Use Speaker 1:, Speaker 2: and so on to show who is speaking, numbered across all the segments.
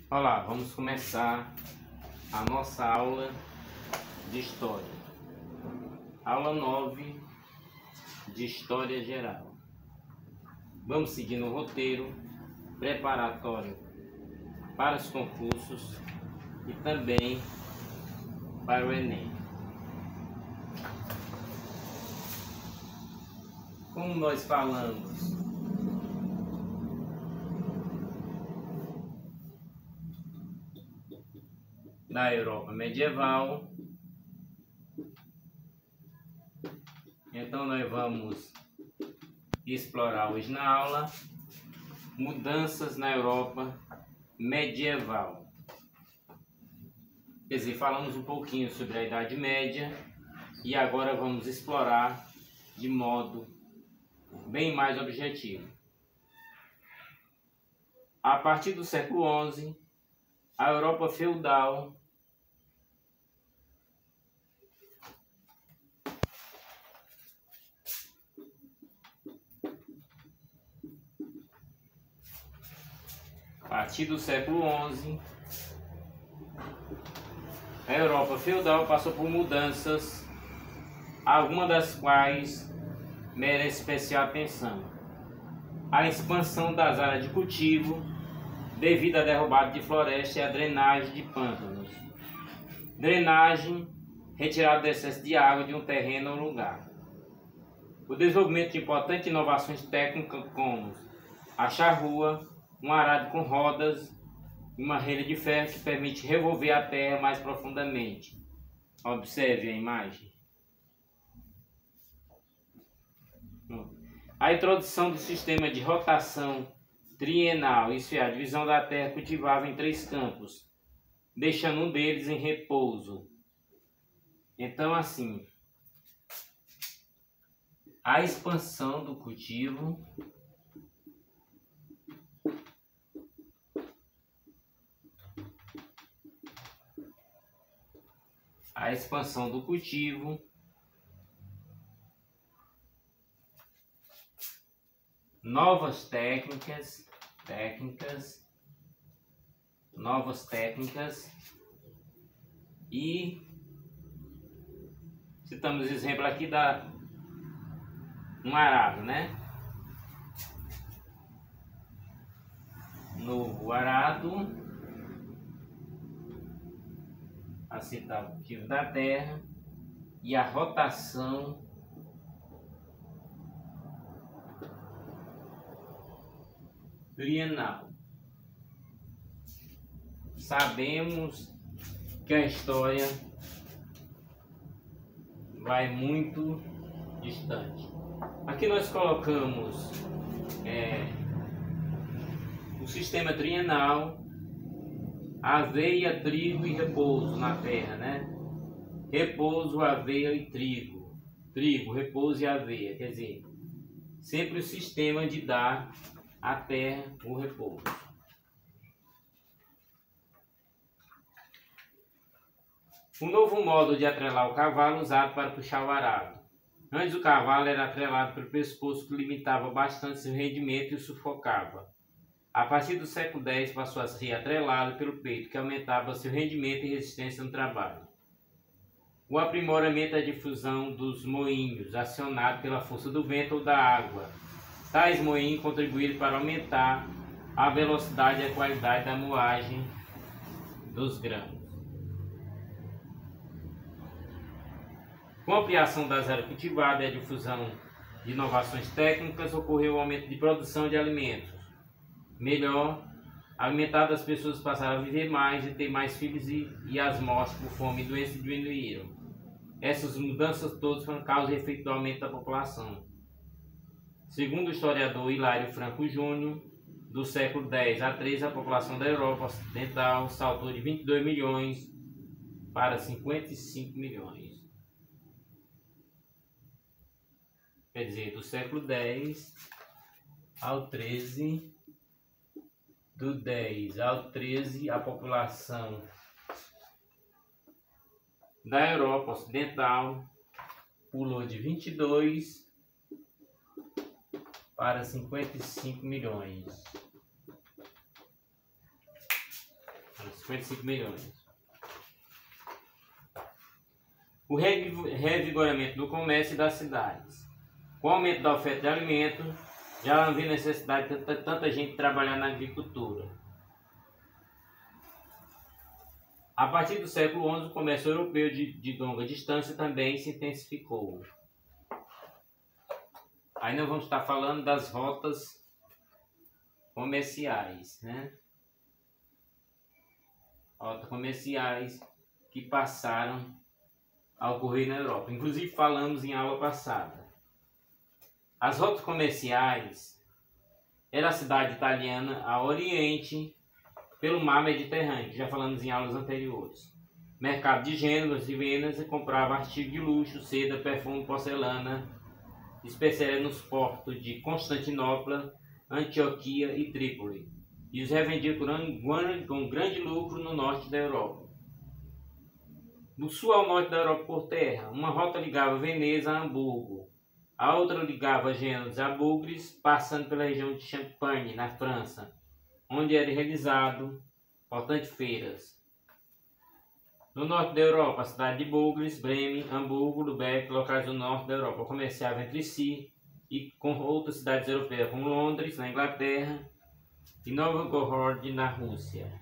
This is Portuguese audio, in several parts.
Speaker 1: Olá, vamos começar a nossa aula de História. Aula 9 de História Geral. Vamos seguir no roteiro preparatório para os concursos e também para o Enem. Como nós falamos da Europa medieval, então nós vamos explorar hoje na aula mudanças na Europa medieval. Quer dizer, falamos um pouquinho sobre a Idade Média e agora vamos explorar de modo bem mais objetivo. A partir do século XI, a Europa feudal a Europa feudal passou por mudanças, algumas das quais merecem especial atenção. A expansão das áreas de cultivo devido à derrubada de floresta e à drenagem de pântanos. Drenagem, retirada do excesso de água de um terreno ou lugar. O desenvolvimento de importantes inovações técnicas como a charrua, um arado com rodas e uma rede de ferro que permite revolver a terra mais profundamente. Observe a imagem. A introdução do sistema de rotação trienal, isso é, a divisão da terra cultivável em 3 campos, deixando um deles em repouso. Então, assim, a expansão do cultivo novas técnicas e citamos exemplo aqui da um arado, né? Novo arado, a citar o cultivo da terra e a rotação trienal. Sabemos que a história vai muito distante. Aqui nós colocamos o sistema trienal, aveia, trigo e repouso na terra, né? Repouso, aveia e trigo. Trigo, repouso e aveia, quer dizer, sempre o sistema de dar à terra o repouso. Um novo modo de atrelar o cavalo usado para puxar o arado. Antes o cavalo era atrelado pelo pescoço, que limitava bastante seu rendimento e o sufocava. A partir do século X passou a ser atrelado pelo peito, que aumentava seu rendimento e resistência no trabalho. O aprimoramento da difusão dos moinhos, acionado pela força do vento ou da água. Tais moinhos contribuíram para aumentar a velocidade e a qualidade da moagem dos grãos. Com a ampliação das áreas cultivadas e a difusão de inovações técnicas, ocorreu o aumento de produção de alimentos. Melhor alimentado, as pessoas passaram a viver mais e ter mais filhos e as mortes por fome e doença diminuíram. Essas mudanças todas foram causa e efeito do aumento da população. Segundo o historiador Hilário Franco Júnior, do século X a XIII, a população da Europa Ocidental saltou de 22 milhões para 55 milhões. Quer dizer, do século X ao XIII, do X ao XIII, a população da Europa Ocidental pulou de 22 para 55 milhões. 55 milhões. O revigoramento do comércio e das cidades. Com o aumento da oferta de alimentos, já não havia necessidade de tanta gente trabalhar na agricultura. A partir do século XI, o comércio europeu de longa distância também se intensificou. Aí nós vamos estar falando das rotas comerciais, né? Rotas comerciais que passaram a ocorrer na Europa. Inclusive falamos em aula passada. As rotas comerciais era a cidade italiana a oriente pelo mar Mediterrâneo, que já falamos em aulas anteriores. Mercado de Gênova e Vendas, e comprava artigos de luxo, seda, perfume, porcelana, especiaria nos portos de Constantinopla, Antioquia e Trípoli, e os revendia com grande lucro no norte da Europa. Do sul ao norte da Europa por terra, uma rota ligava Veneza a Hamburgo, a outra ligava Gênova a Bugres, passando pela região de Champagne, na França, onde era realizado importantes feiras. No norte da Europa, a cidade de Bugres, Bremen, Hamburgo, Lubeck, locais do norte da Europa, comerciavam entre si e com outras cidades europeias, como Londres, na Inglaterra, e Novgorod, na Rússia.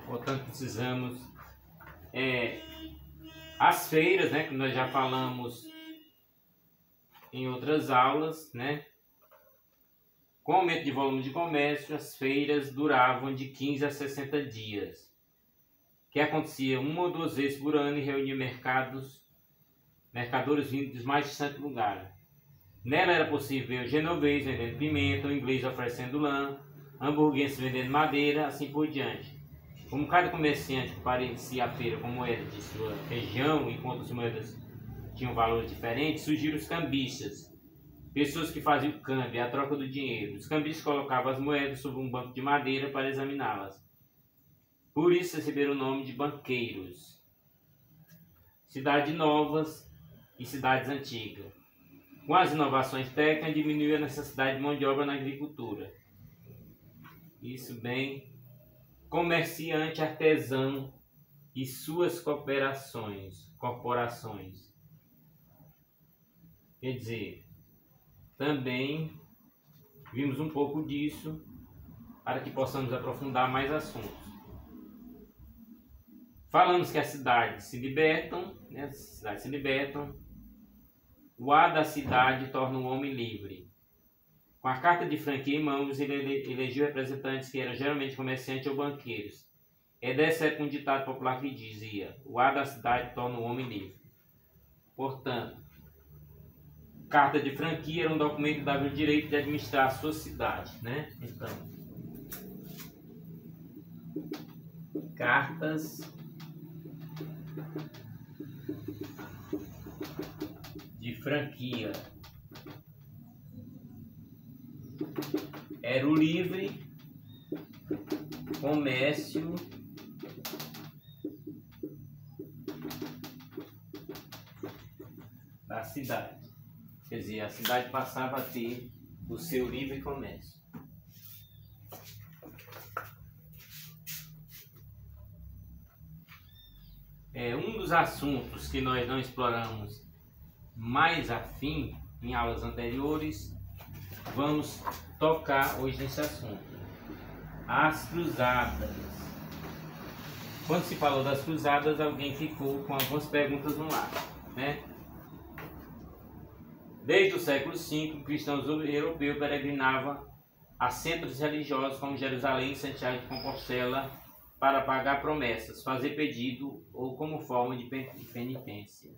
Speaker 1: Portanto, precisamos as feiras, né, que nós já falamos em outras aulas, né? Com o aumento de volume de comércio, as feiras duravam de 15 a 60 dias, que acontecia uma ou duas vezes por ano e reunia mercadores vindos dos mais distantes lugares. Nela era possível ver o genovês vendendo pimenta, o inglês oferecendo lã, hamburguense vendendo madeira, assim por diante. Como cada comerciante parecia a feira com moedas de sua região, enquanto as moedas tinham valores diferentes, surgiram os cambistas, pessoas que faziam o câmbio, a troca do dinheiro. Os cambistas colocavam as moedas sobre um banco de madeira para examiná-las. Por isso receberam o nome de banqueiros. Cidades novas e cidades antigas. Com as inovações técnicas, diminuiu a necessidade de mão de obra na agricultura. Isso bem, comerciante, artesão e suas corporações. Quer dizer, também vimos um pouco disso para que possamos aprofundar mais assuntos. Falamos que as cidades se libertam, o ar da cidade torna o homem livre. Com a carta de franquia em mãos, ele elegeu representantes que eram geralmente comerciantes ou banqueiros. É dessa época um ditado popular que dizia: o ar da cidade torna o homem livre. Portanto, carta de franquia era um documento que dava o direito de administrar a sua cidade, né? Então, cartas de franquia era o livre comércio da cidade. Quer dizer, a cidade passava a ter o seu livre comércio. Um dos assuntos que nós não exploramos mais a fim em aulas anteriores, vamos tocar hoje nesse assunto. As cruzadas. Quando se falou das cruzadas, alguém ficou com algumas perguntas no ar, né? Desde o século V, cristãos europeus peregrinavam a centros religiosos como Jerusalém e Santiago de Compostela para pagar promessas, fazer pedido ou como forma de penitência.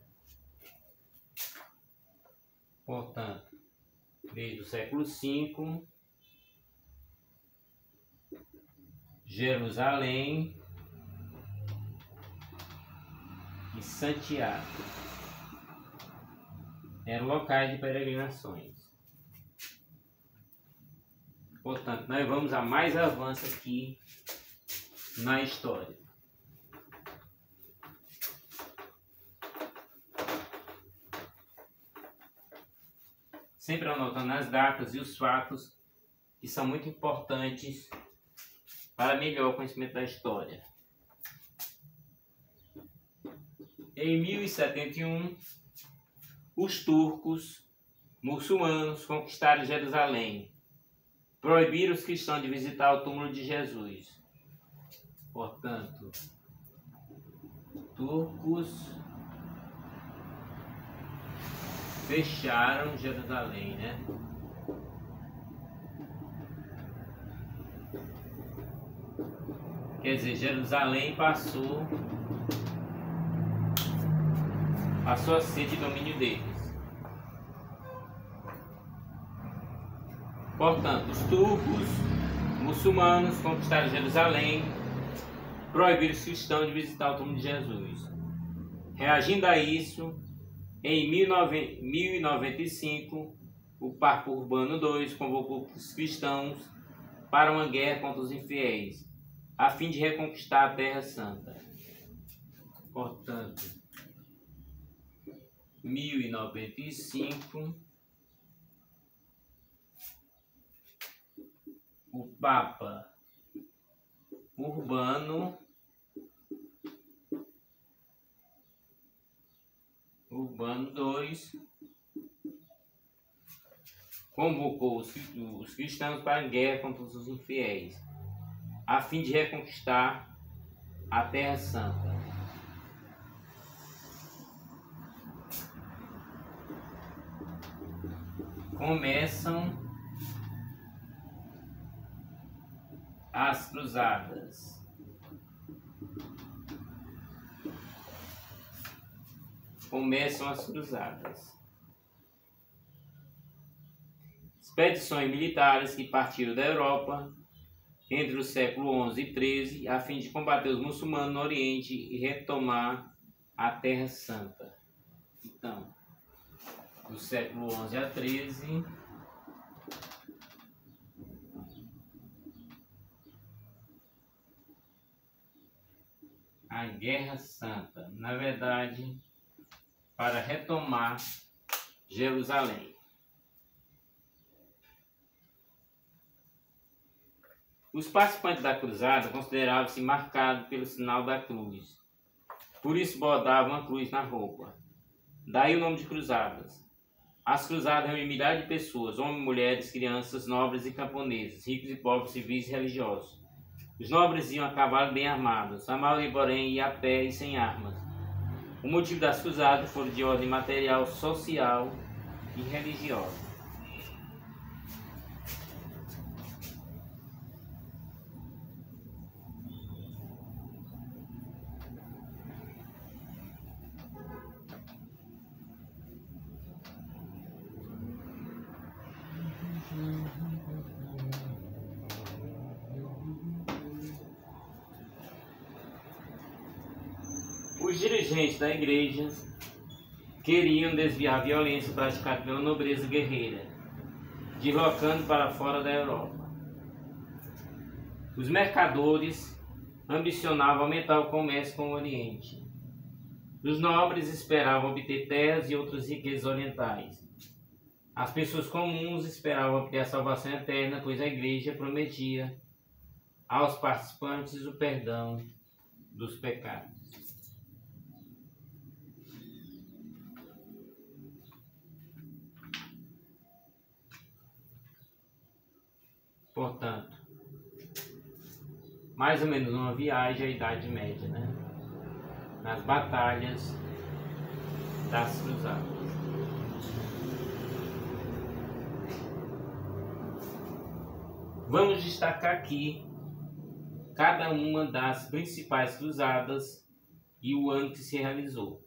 Speaker 1: Portanto, desde o século V, Jerusalém e Santiago eram locais de peregrinações. Portanto, nós vamos a mais avanço aqui na história. Sempre anotando as datas e os fatos que são muito importantes para melhor conhecimento da história. Em 1071, os turcos muçulmanos conquistaram Jerusalém. Proibiram os cristãos de visitar o túmulo de Jesus. Portanto, turcos fecharam Jerusalém, né? Quer dizer, Jerusalém passou a ser de domínio deles. Portanto, os turcos muçulmanos conquistaram Jerusalém, proibiram os cristãos de visitar o túmulo de Jesus. Reagindo a isso, em 1095, o Papa Urbano II convocou os cristãos para uma guerra contra os infiéis, a fim de reconquistar a Terra Santa. Portanto, 1095, o Papa Urbano II convocou os cristãos para a guerra contra os infiéis, a fim de reconquistar a Terra Santa. Começam as cruzadas. Expedições militares que partiram da Europa entre os séculos XI e XIII a fim de combater os muçulmanos no Oriente e retomar a Terra Santa. Então, do século XI a XIII, a Guerra Santa, na verdade, para retomar Jerusalém. Os participantes da cruzada consideravam-se marcados pelo sinal da cruz. Por isso bordavam uma cruz na roupa. Daí o nome de cruzadas. As cruzadas reuniam milhares de pessoas, homens, mulheres, crianças, nobres e camponeses, ricos e pobres, civis e religiosos. Os nobres iam a cavalo bem armados, a maioria, porém, ia a pé e sem armas. O motivo das cruzadas foi de ordem material, social e religiosa. Os dirigentes da igreja queriam desviar a violência praticada pela nobreza guerreira, deslocando para fora da Europa. Os mercadores ambicionavam aumentar o comércio com o Oriente. Os nobres esperavam obter terras e outras riquezas orientais. As pessoas comuns esperavam obter a salvação eterna, pois a igreja prometia aos participantes o perdão dos pecados. Portanto, mais ou menos uma viagem à Idade Média, né? Nas batalhas das cruzadas. Vamos destacar aqui cada uma das principais cruzadas e o ano que se realizou.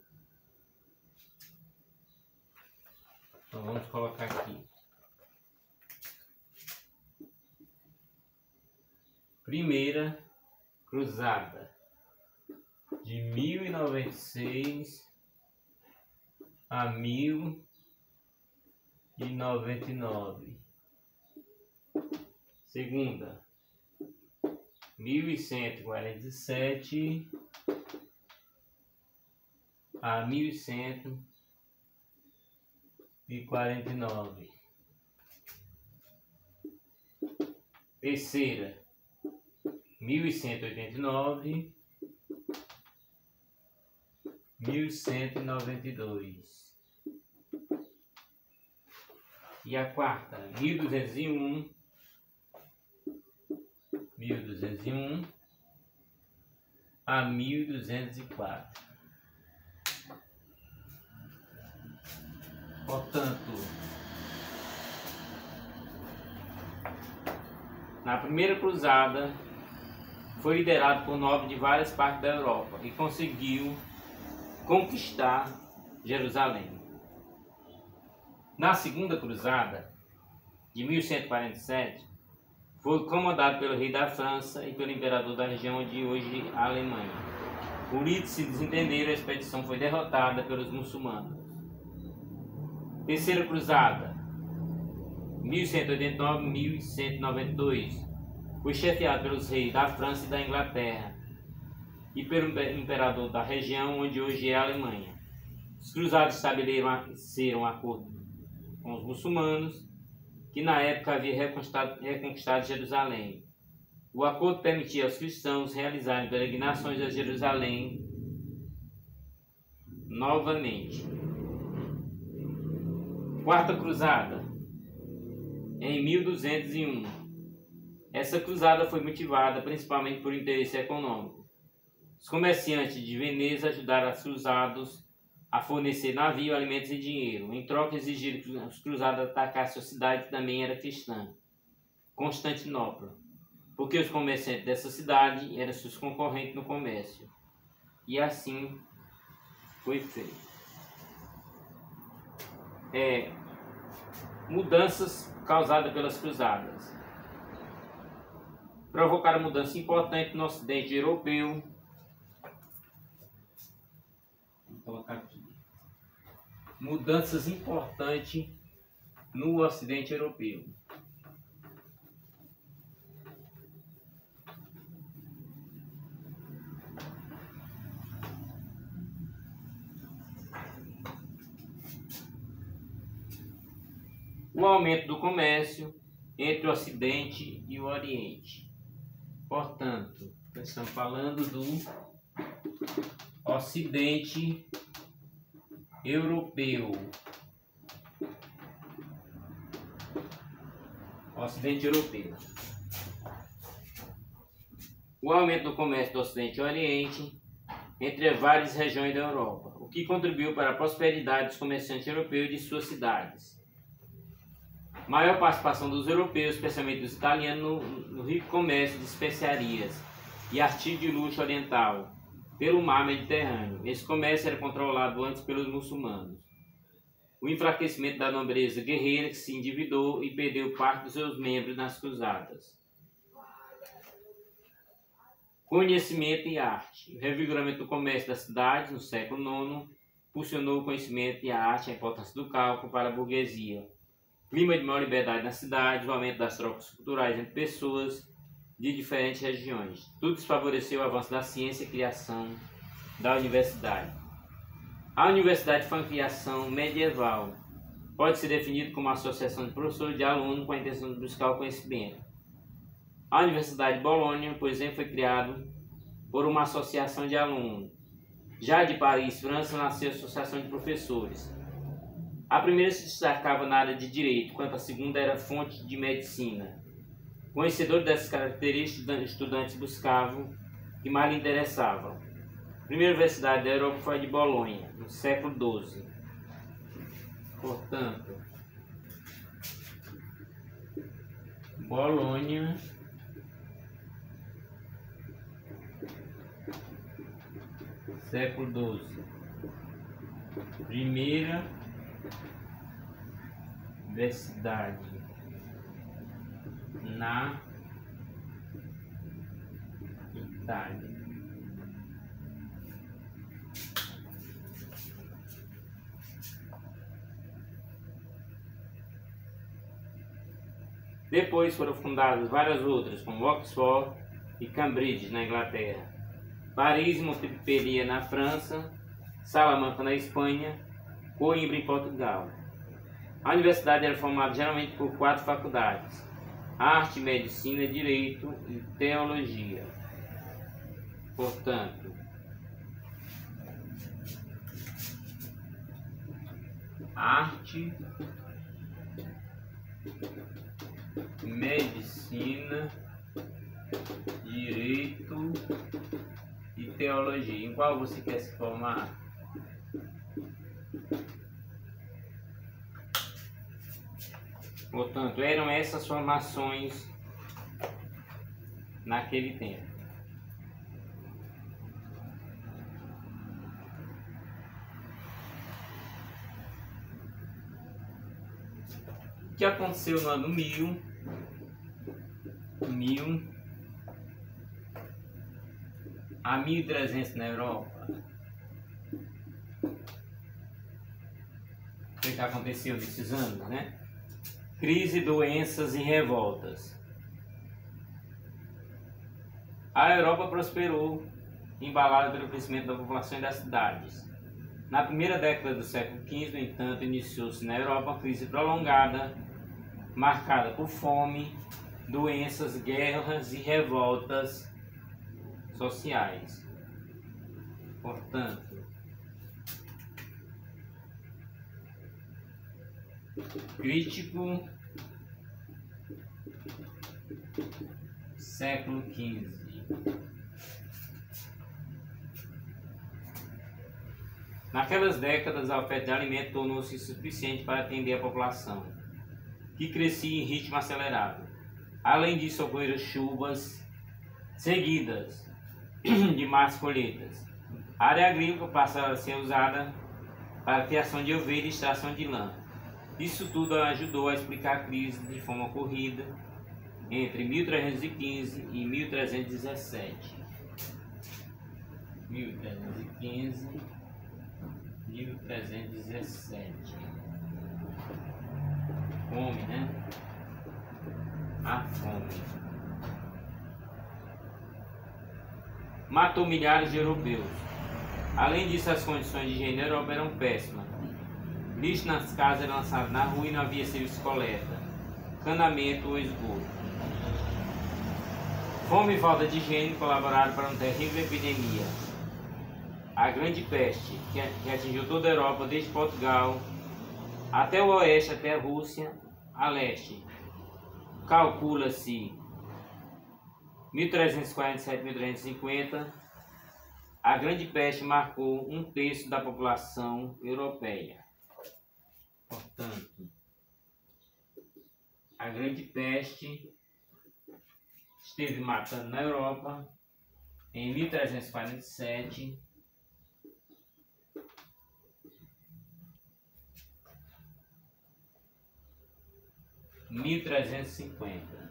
Speaker 1: Então vamos colocar aqui. Primeira cruzada de 1096 a 1099. Segunda, 1147 a 1149. Terceira, 1189, 1192. E a quarta, 1201, 1201 a 1204. Portanto, na primeira cruzada, foi liderado por nobres de várias partes da Europa e conseguiu conquistar Jerusalém. Na segunda cruzada, de 1147, foi comandado pelo rei da França e pelo imperador da região de hoje a Alemanha. Por isso se desentenderam, a expedição foi derrotada pelos muçulmanos. Terceira cruzada, 1189-1192, foi chefiado pelos reis da França e da Inglaterra e pelo imperador da região onde hoje é a Alemanha. Os cruzados estabeleceram um acordo com os muçulmanos, que na época havia reconquistado Jerusalém. O acordo permitia aos cristãos realizarem peregrinações a Jerusalém novamente. Quarta cruzada, em 1201. Essa cruzada foi motivada principalmente por interesse econômico. Os comerciantes de Veneza ajudaram os cruzados a fornecer navio, alimentos e dinheiro. Em troca, exigiram que os cruzados atacassem a cidade que também era cristã, Constantinopla, porque os comerciantes dessa cidade eram seus concorrentes no comércio. E assim foi feito. Mudanças causadas pelas cruzadas provocaram mudança importante no Ocidente europeu. Vou colocar aqui. Mudanças importantes no Ocidente europeu. O aumento do comércio entre o Ocidente e o Oriente. Portanto, nós estamos falando do Ocidente europeu. Ocidente europeu. O aumento do comércio do Ocidente e Oriente entre várias regiões da Europa, o que contribuiu para a prosperidade dos comerciantes europeus de suas cidades. Maior participação dos europeus, especialmente dos italianos, no rico comércio de especiarias e artigos de luxo oriental pelo mar Mediterrâneo. Esse comércio era controlado antes pelos muçulmanos. O enfraquecimento da nobreza guerreira, que se endividou e perdeu parte dos seus membros nas cruzadas. Conhecimento e arte. O revigoramento do comércio das cidades no século IX impulsionou o conhecimento e a arte, a importância do cálculo para a burguesia. Clima de maior liberdade nas cidades, o aumento das trocas culturais entre pessoas de diferentes regiões. Tudo isso favoreceu o avanço da ciência e criação da universidade. A universidade foi uma criação medieval. Pode ser definido como uma associação de professores e de alunos com a intenção de buscar o conhecimento. A Universidade de Bolonha, por exemplo, foi criada por uma associação de alunos. Já de Paris, França, nasceu a Associação de Professores. A primeira se destacava na área de direito, enquanto a segunda era fonte de medicina. Conhecedores dessas características, estudantes buscavam o que mais lhe interessava. A primeira universidade da Europa foi a de Bolonha, no século XII. Portanto, Bolonha século XII. Primeira universidade na Itália. Depois foram fundadas várias outras, como Oxford e Cambridge, na Inglaterra, Paris e Montpellier, na França, Salamanca, na Espanha, Coimbra, em Portugal. A universidade era formada geralmente por 4 faculdades: arte, medicina, direito e teologia. Portanto, arte, medicina, direito e teologia. Em qual você quer se formar? Portanto, eram essas formações naquele tempo. O que aconteceu no ano 1000 a 1300 na Europa? O que aconteceu nesses anos, né? Crise, doenças e revoltas. A Europa prosperou, embalada pelo crescimento da população e das cidades. Na primeira década do século XV, no entanto, iniciou-se na Europa uma crise prolongada, marcada por fome, doenças, guerras e revoltas sociais. Portanto, crítico, século XV. Naquelas décadas, a oferta de alimento tornou-se insuficiente para atender a população, que crescia em ritmo acelerado. Além disso, ocorreram chuvas seguidas de más colheitas. A área agrícola passou a ser usada para a criação de ovelha e extração de lã. Isso tudo ajudou a explicar a crise de forma corrida entre 1315 e 1317. 1317. Fome, né? A fome. Matou milhares de europeus. Além disso, as condições de higiene na Europa eram péssimas. Lixo nas casas era lançado na rua e não havia serviço de coleta, encanamento ou esgoto. Fome e falta de higiene colaboraram para uma terrível epidemia. A Grande Peste, que atingiu toda a Europa, desde Portugal até o oeste, até a Rússia, a leste. Calcula-se 1347-1350. A Grande Peste marcou 1/3 da população europeia. Portanto, a Grande Peste esteve matando na Europa em 1347. Em 1350.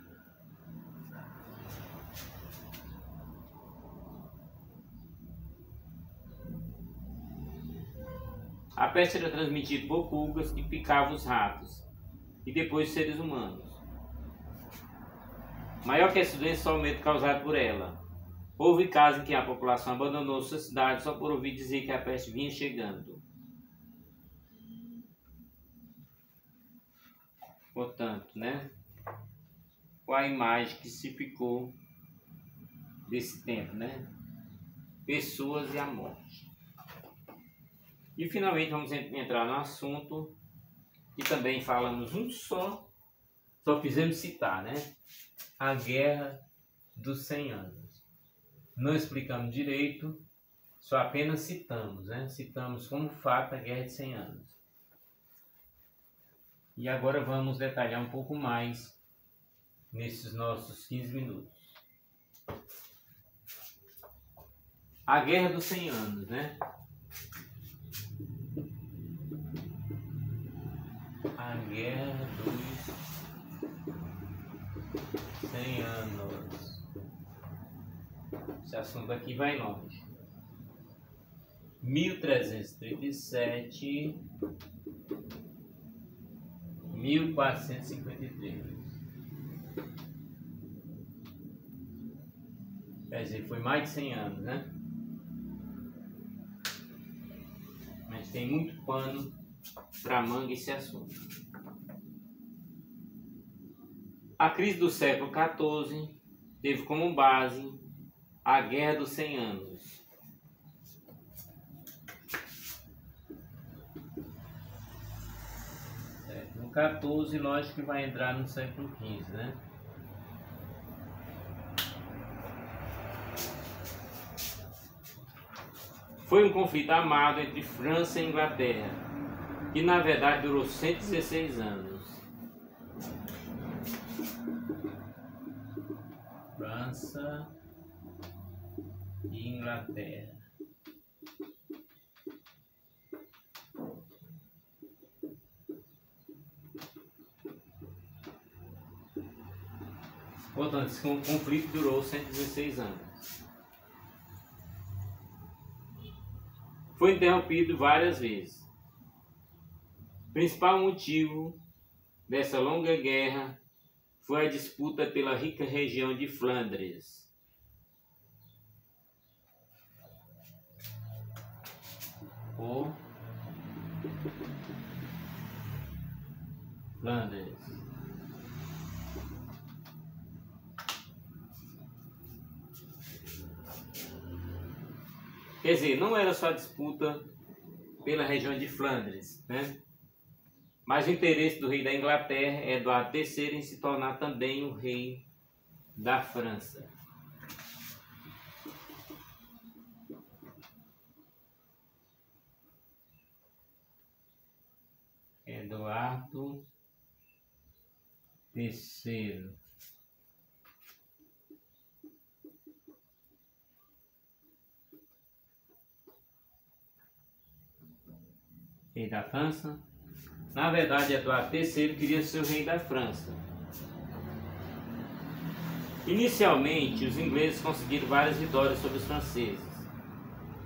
Speaker 1: A peste era transmitida por pulgas que picavam os ratos e depois os seres humanos. Maior que essa doença, só o medo causado por ela. Houve casos em que a população abandonou sua cidade só por ouvir dizer que a peste vinha chegando. Portanto, né? Qual a imagem que se ficou desse tempo, né? Pessoas e a morte. E finalmente vamos entrar no assunto que também falamos só fizemos citar, né? A Guerra dos 100 Anos. Não explicamos direito, só apenas citamos, né? Citamos como fato a Guerra de 100 Anos. E agora vamos detalhar um pouco mais nesses nossos 15 minutos. A Guerra dos 100 Anos, né? A Guerra dos 100 Anos. Esse assunto aqui vai longe. 1337, 1453. Quer dizer, foi mais de 100 anos, né? Mas tem muito pano para manga esse assunto. A crise do século XIV teve como base a Guerra dos 100 Anos. No XIV, lógico que vai entrar no século XV, né? Foi um conflito armado entre França e Inglaterra, que na verdade durou 116 anos. França e Inglaterra. Portanto, esse conflito durou 116 anos. Foi interrompido várias vezes. O principal motivo dessa longa guerra foi a disputa pela rica região de Flandres. Por Flandres. Quer dizer, não era só a disputa pela região de Flandres, né? Mas o interesse do rei da Inglaterra, Eduardo III, em se tornar também o rei da França. Eduardo III. Rei da França. Na verdade, Eduardo III queria ser o rei da França. Inicialmente, os ingleses conseguiram várias vitórias sobre os franceses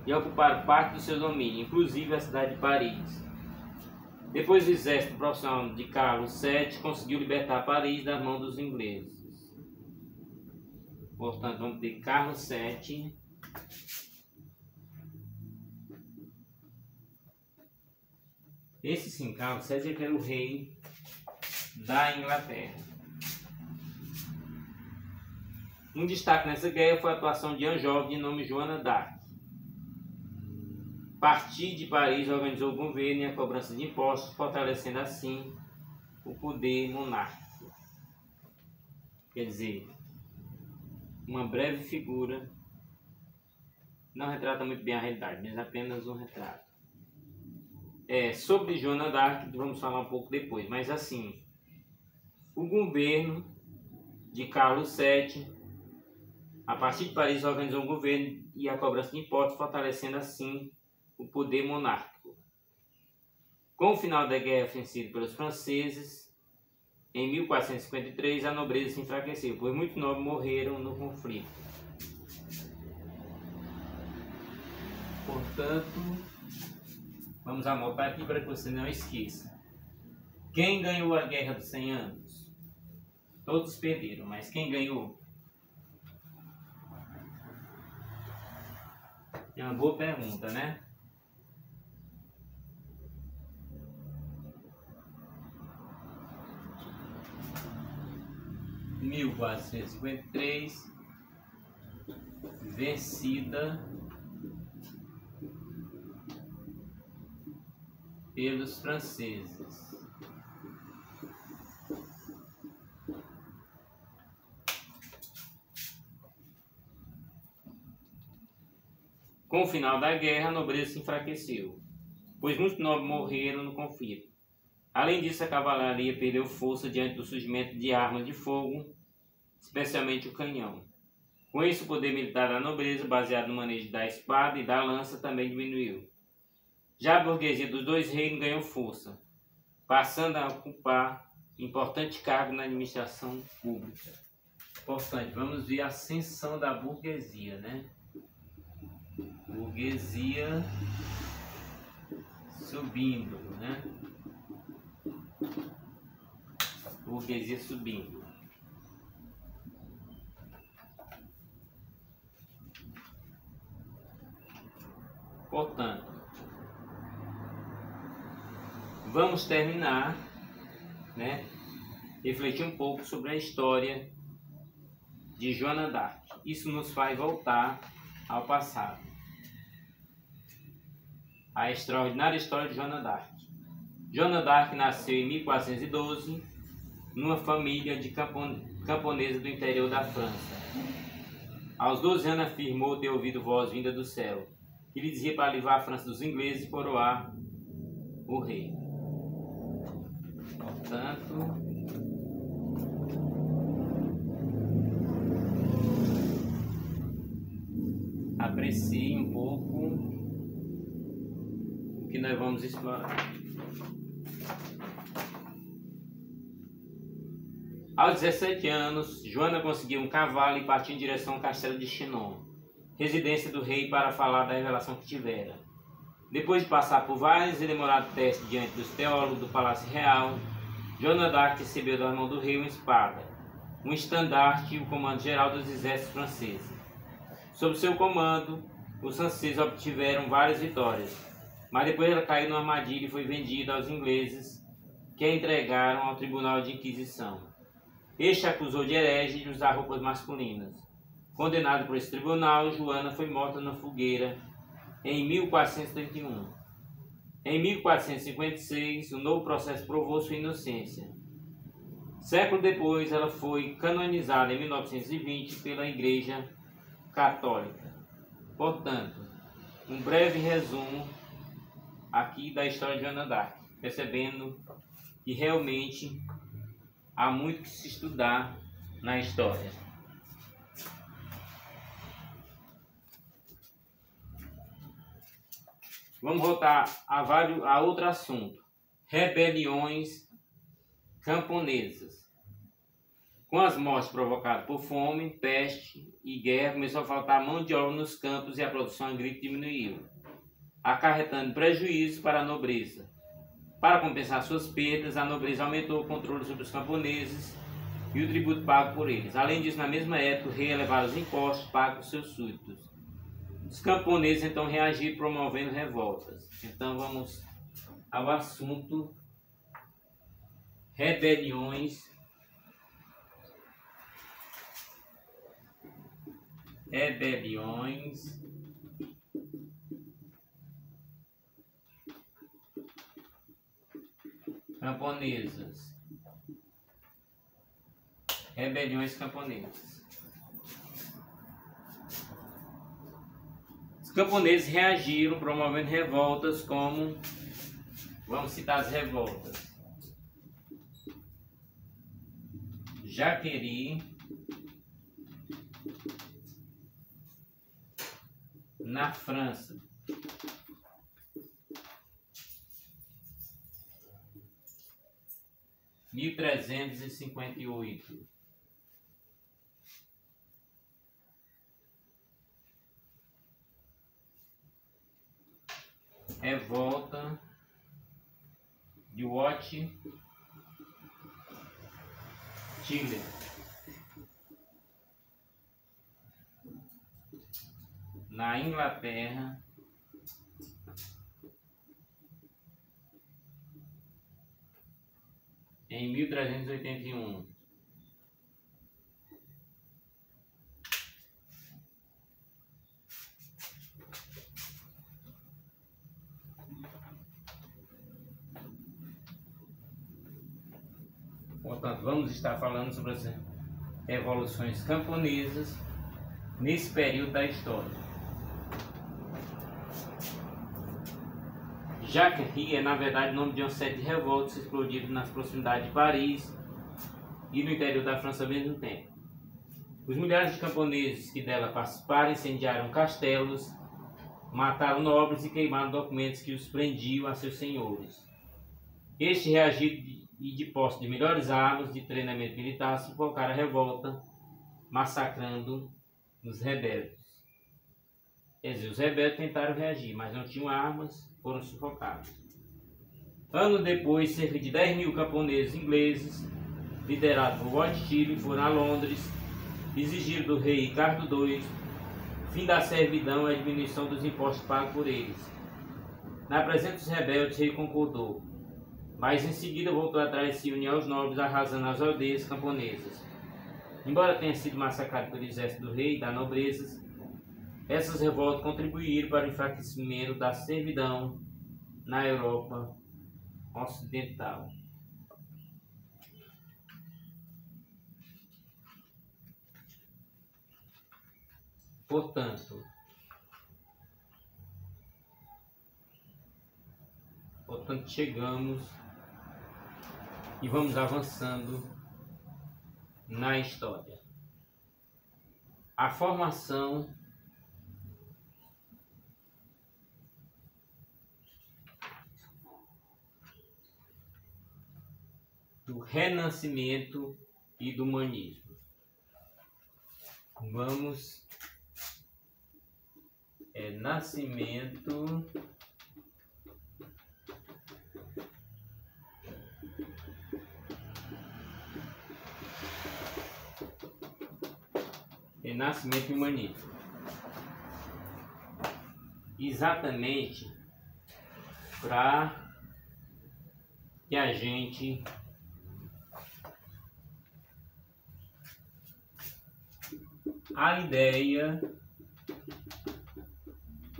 Speaker 1: e ocuparam parte do seu domínio, inclusive a cidade de Paris. Depois, o exército profissional de Carlos VII conseguiu libertar Paris das mãos dos ingleses. Portanto, vamos ter Carlos VII. Esse sim, Carlos VII, que era o rei da Inglaterra. Um destaque nessa guerra foi a atuação de uma jovem de nome Joana d'Arc. A partir de Paris, organizou o governo e a cobrança de impostos, fortalecendo assim o poder monárquico. Quer dizer, uma breve figura, não retrata muito bem a realidade, mas apenas um retrato. Sobre Joana d'Arc, vamos falar um pouco depois, mas assim, o governo de Carlos VII, a partir de Paris, organizou o governo e a cobrança de impostos, fortalecendo assim o poder monárquico. Com o final da guerra vencida pelos franceses, em 1453, a nobreza se enfraqueceu, pois muitos nobres morreram no conflito. Portanto, vamos anotar aqui para que você não esqueça. Quem ganhou a Guerra dos 100 Anos? Todos perderam, mas quem ganhou? É uma boa pergunta, né? Em 1453, vencida pelos franceses. Com o final da guerra, a nobreza se enfraqueceu, pois muitos nobres morreram no conflito. Além disso, a cavalaria perdeu força diante do surgimento de armas de fogo, especialmente o canhão. Com isso, o poder militar da nobreza, baseado no manejo da espada e da lança, também diminuiu. Já a burguesia dos dois reinos ganhou força, passando a ocupar importante cargo na administração pública. Importante, vamos ver a ascensão da burguesia, né? Burguesia subindo, né? Burguesia subindo. Portanto, vamos terminar, né, refletir um pouco sobre a história de Joana d'Arc. Isso nos faz voltar ao passado. A extraordinária história de Joana d'Arc. Joana d'Arc nasceu em 1412 numa família de camponeses do interior da França. Aos 12 anos afirmou ter ouvido voz vinda do céu, que lhe dizia para livrar a França dos ingleses e coroar o rei. Portanto, aprecie um pouco o que nós vamos explorar. Aos 17 anos, Joana conseguiu um cavalo e partiu em direção ao castelo de Chinon, residência do rei, para falar da revelação que tivera. Depois de passar por vários e demorados testes diante dos teólogos do Palácio Real, Joana d'Arc recebeu da mão do rei uma espada, um estandarte e o comando geral dos exércitos franceses. Sob seu comando, os franceses obtiveram várias vitórias, mas depois ela caiu numa armadilha e foi vendida aos ingleses, que a entregaram ao Tribunal de Inquisição. Este a acusou de herege e de usar roupas masculinas. Condenada por esse tribunal, Joana foi morta na fogueira em 1431. Em 1456, o novo processo provou sua inocência. Século depois, ela foi canonizada em 1920 pela Igreja Católica. Portanto, um breve resumo aqui da história de Joana d'Arc, percebendo que realmente há muito que se estudar na história. Vamos voltar a outro assunto. Rebeliões camponesas. Com as mortes provocadas por fome, peste e guerra, começou a faltar mão de obra nos campos e a produção agrícola diminuiu, acarretando prejuízos para a nobreza. Para compensar suas perdas, a nobreza aumentou o controle sobre os camponeses e o tributo pago por eles. Além disso, na mesma época, o rei elevava os impostos pagos por seus súditos. Os camponeses então reagiram promovendo revoltas. Então vamos ao assunto: rebeliões camponesas. Rebeliões camponesas. Os camponeses reagiram promovendo revoltas como... Vamos citar as revoltas: Jaquery, na França. Em 1358. Revolta de Wat Tyler, na Inglaterra, em 1381. Portanto, vamos estar falando sobre as revoluções camponesas nesse período da história. Jaquery é, na verdade, o nome de uma série de revoltas explodidas nas proximidades de Paris e no interior da França ao mesmo tempo. Os milhares de camponeses que dela participaram incendiaram castelos, mataram nobres e queimaram documentos que os prendiam a seus senhores. Este reagiram e, de posse de melhores armas de treinamento militar, sufocaram a revolta, massacrando os rebeldes. Quer dizer, os rebeldes tentaram reagir, mas não tinham armas, foram sufocados. Anos depois, cerca de 10.000 camponeses ingleses, liderados por Wat Tyler, foram a Londres, exigiram do rei Ricardo II o fim da servidão e a diminuição dos impostos pagos por eles. Na presença dos rebeldes, o rei concordou. mas em seguida voltou atrás e se uniu aos nobres, arrasando as aldeias camponesas. Embora tenha sido massacrado pelo exército do rei e da nobreza, essas revoltas contribuíram para o enfraquecimento da servidão na Europa Ocidental. Portanto, chegamos e vamos avançando na história. A formação do Renascimento e do Humanismo. Vamos nascimento e humanismo. Exatamente para que a gente a ideia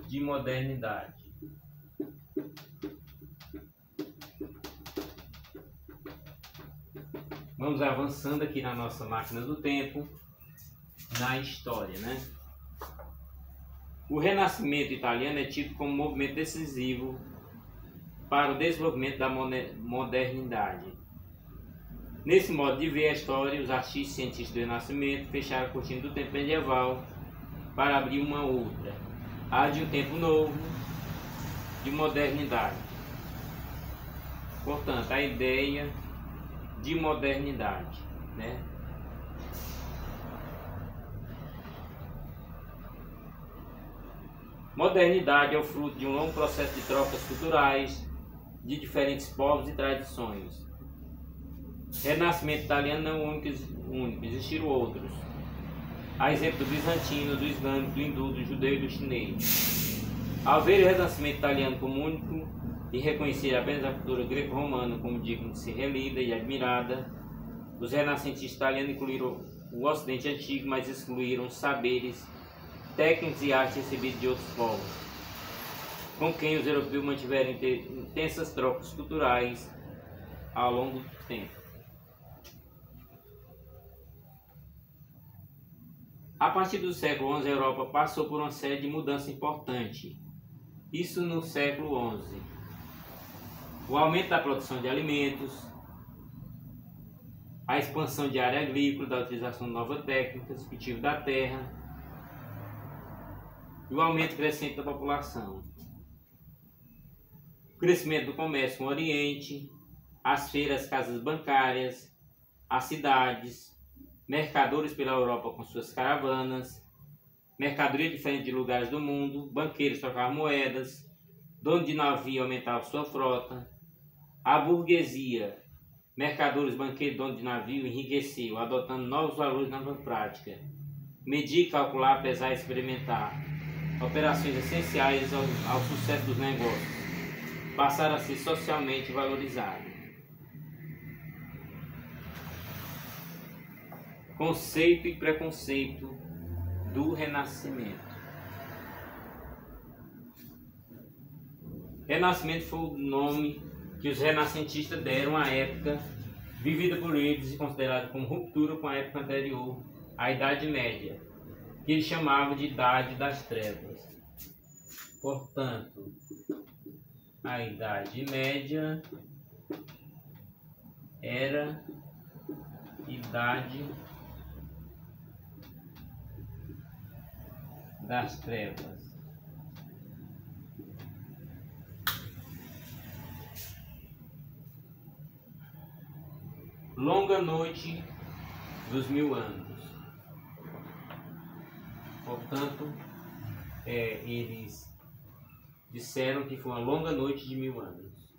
Speaker 1: de modernidade. Vamos avançando aqui na nossa máquina do tempo, na história, né? O Renascimento italiano é tido como um movimento decisivo para o desenvolvimento da modernidade. Nesse modo de ver a história, os artistas e cientistas do Renascimento fecharam a cortina do tempo medieval para abrir uma outra, a de um tempo novo de modernidade. Portanto, a ideia de modernidade, né? Modernidade é o fruto de um longo processo de trocas culturais de diferentes povos e tradições. Renascimento italiano não é o único, existiram outros. A exemplo do bizantino, do islâmico, do hindu, do judeu e do chinês. Ao ver o Renascimento italiano como único e reconhecer apenas a cultura greco-romana como digna de ser relida e admirada, os renascentistas italianos incluíram o Ocidente antigo, mas excluíram saberes técnicos e artes recebidos de outros povos, com quem os europeus mantiveram intensas trocas culturais ao longo do tempo. A partir do século XI, a Europa passou por uma série de mudanças importantes. Isso no século XI. O aumento da produção de alimentos, a expansão de área agrícola, da utilização de novas técnicas, cultivo da terra, e o aumento crescente da população. O crescimento do comércio com o Oriente, as feiras, casas bancárias, as cidades, mercadores pela Europa com suas caravanas, mercadoria diferente de lugares do mundo, banqueiros trocavam moedas, dono de navio aumentava sua frota, a burguesia, mercadores, banqueiros, dono de navio, enriqueceu, adotando novos valores na prática, medir, calcular, pesar e experimentar. Operações essenciais ao sucesso dos negócios passaram a ser socialmente valorizadas. Conceito e preconceito do Renascimento. Renascimento foi o nome que os renascentistas deram à época vivida por eles e considerada como ruptura com a época anterior, a Idade Média, que eles chamavam de Idade das Trevas. Portanto, a Idade Média era Idade das Trevas. Longa Noite dos 1000 anos. Portanto, eles disseram que foi uma longa noite de 1000 anos.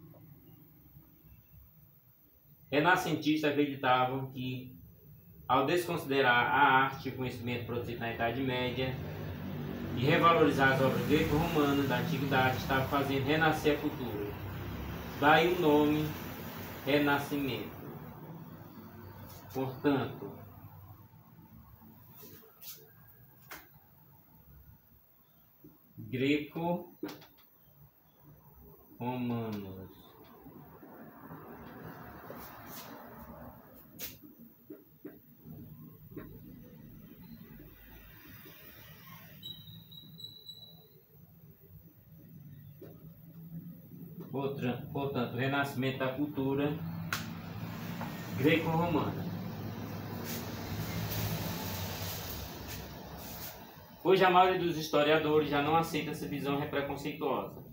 Speaker 1: Renascentistas acreditavam que, ao desconsiderar a arte e o conhecimento produzido na Idade Média e revalorizar as obras greco-romanas da Antiguidade, estava fazendo renascer a cultura. Daí o nome Renascimento. Portanto, greco-romanos. Portanto, renascimento da cultura greco-romana. Hoje a maioria dos historiadores já não aceita essa visão preconceituosa.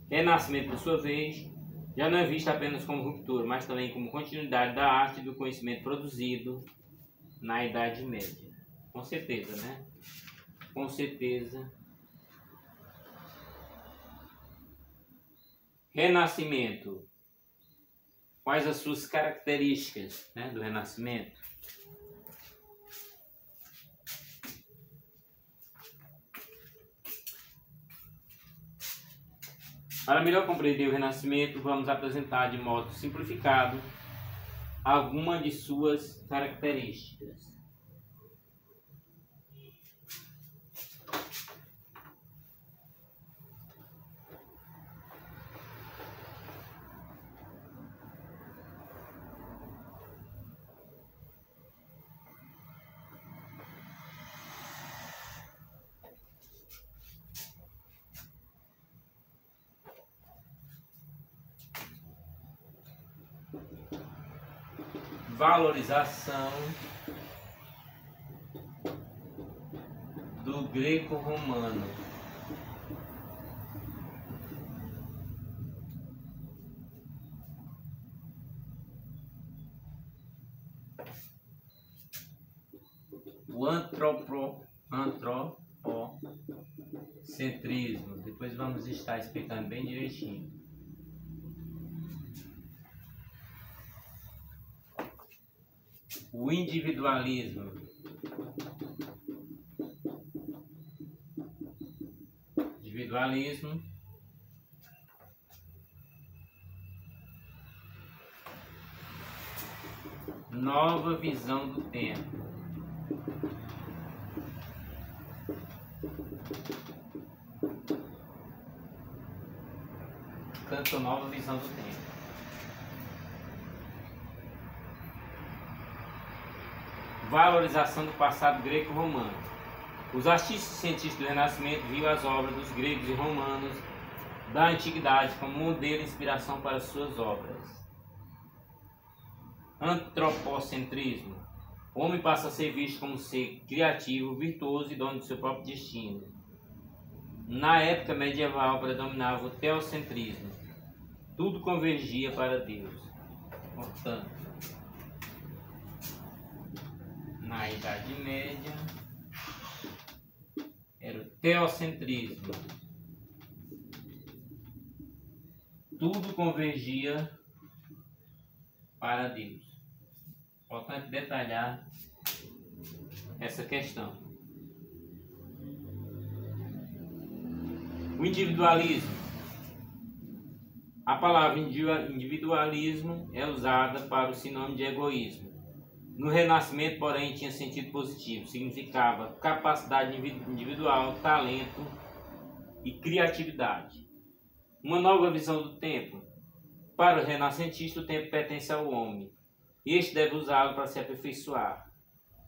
Speaker 1: Renascimento, por sua vez, já não é visto apenas como ruptura, mas também como continuidade da arte e do conhecimento produzido na Idade Média. Com certeza, né? Com certeza. Renascimento. Quais as suas características, né, do Renascimento? Para melhor compreender o Renascimento, vamos apresentar de modo simplificado algumas de suas características. Valorização do greco-romano. O antropocentrismo. Depois vamos estar explicando bem direitinho. O individualismo. Nova visão do tempo. Tanto nova visão do tempo. Valorização do passado greco-romano. Os artistas e cientistas do Renascimento viam as obras dos gregos e romanos da antiguidade como modelo e inspiração para suas obras. Antropocentrismo. O homem passa a ser visto como ser criativo, virtuoso e dono do seu próprio destino. Na época medieval predominava o teocentrismo. Tudo convergia para Deus. Portanto, na Idade Média era o teocentrismo. Tudo convergia para Deus. Importante detalhar essa questão. O individualismo. A palavra individualismo é usada para o sinônimo de egoísmo. No Renascimento, porém, tinha sentido positivo. Significava capacidade individual, talento e criatividade. Uma nova visão do tempo. Para o renascentista, o tempo pertence ao homem. Este deve usá-lo para se aperfeiçoar,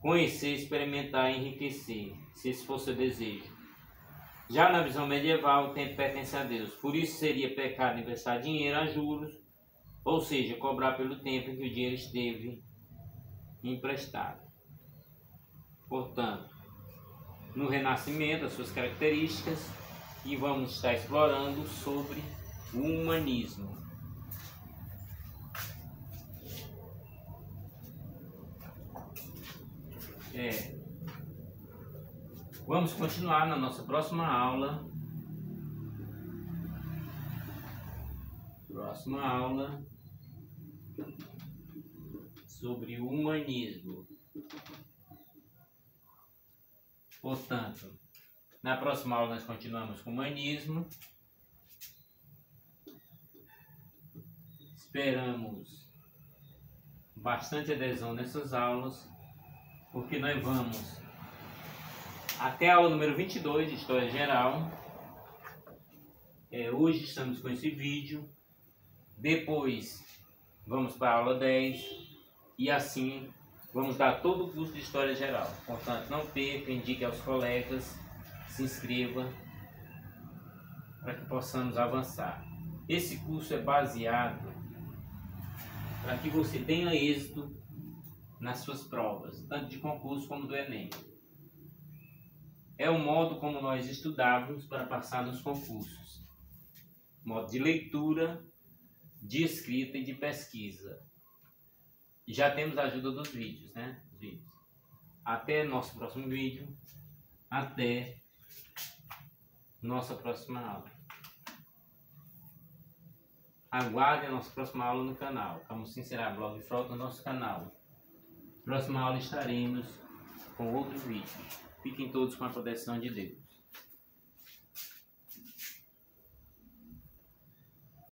Speaker 1: conhecer, experimentar e enriquecer, se esse for seu desejo. Já na visão medieval, o tempo pertence a Deus. Por isso seria pecado emprestar dinheiro a juros, ou seja, cobrar pelo tempo em que o dinheiro esteve emprestado. Portanto, no Renascimento, as suas características, e vamos estar explorando sobre o humanismo. Vamos continuar na nossa próxima aula. Sobre o humanismo. Portanto, na próxima aula nós continuamos com o humanismo. Esperamos bastante adesão nessas aulas, porque nós vamos até a aula número 22 de História Geral. Hoje estamos com esse vídeo, depois vamos para a aula 10 e assim vamos dar todo o curso de História Geral. Portanto, não perca, indique aos colegas, se inscreva para que possamos avançar. Esse curso é baseado para que você tenha êxito nas suas provas, tanto de concurso como do Enem. É o modo como nós estudávamos para passar nos concursos. Modo de leitura, de escrita e de pesquisa. E já temos a ajuda dos vídeos, né? Até nosso próximo vídeo. Até nossa próxima aula. Aguarde a nossa próxima aula no canal. Vamos Sincerar Blog Frota no nosso canal. Próxima aula estaremos com outro vídeo. Fiquem todos com a proteção de Deus.